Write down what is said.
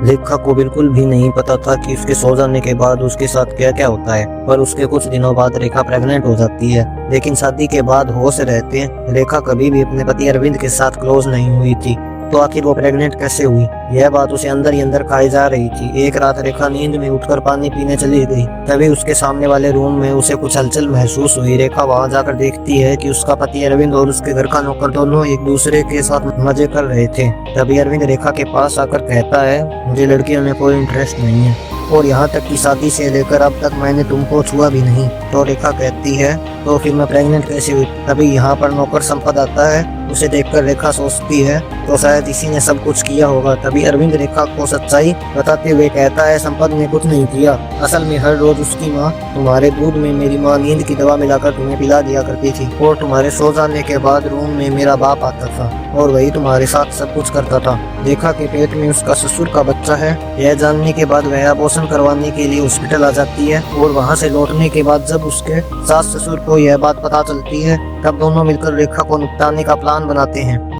रेखा को बिल्कुल भी नहीं पता था कि उसके सो जाने के बाद उसके साथ क्या क्या होता है। पर उसके कुछ दिनों बाद रेखा प्रेग्नेंट हो जाती है। लेकिन शादी के बाद होश रहते रेखा कभी भी अपने पति अरविंद के साथ क्लोज नहीं हुई थी। तो आखिर वो प्रेग्नेंट कैसे हुई, यह बात उसे अंदर ही अंदर खाई जा रही थी। एक रात रेखा नींद में उठकर पानी पीने चली गई। तभी उसके सामने वाले रूम में उसे कुछ हलचल महसूस हुई। रेखा वहां जाकर देखती है कि उसका पति अरविंद और उसके घर का नौकर दोनों एक दूसरे के साथ मजे कर रहे थे। तभी अरविंद रेखा के पास आकर कहता है, मुझे लड़कियों में कोई इंटरेस्ट नहीं है और यहाँ तक कि शादी से लेकर अब तक मैंने तुमको छुआ भी नहीं। तो रेखा कहती है, तो फिर मैं प्रेग्नेंट कैसे हुई। तभी यहाँ पर नौकर संपद आता है। उसे देखकर रेखा सोचती है, तो शायद इसी ने सब कुछ किया होगा। तभी अरविंद रेखा को सच्चाई बताते हुए कहता है, संपद ने कुछ नहीं किया। असल में हर रोज उसकी माँ तुम्हारे दूध में मेरी माँ नींद की दवा मिलाकर तुम्हें पिला दिया करती थी और तुम्हारे सो जाने के बाद रूम में मेरा बाप आता था और वही तुम्हारे साथ सब कुछ करता था। रेखा के पेट में उसका ससुर का बच्चा है। यह जानने के बाद वह अबॉर्शन करवाने के लिए हॉस्पिटल आ जाती है और वहाँ से लौटने के बाद जब उसके सास ससुर को यह बात पता चलती है, तब दोनों मिलकर रेखा को निपटाने का प्लान बनाते हैं।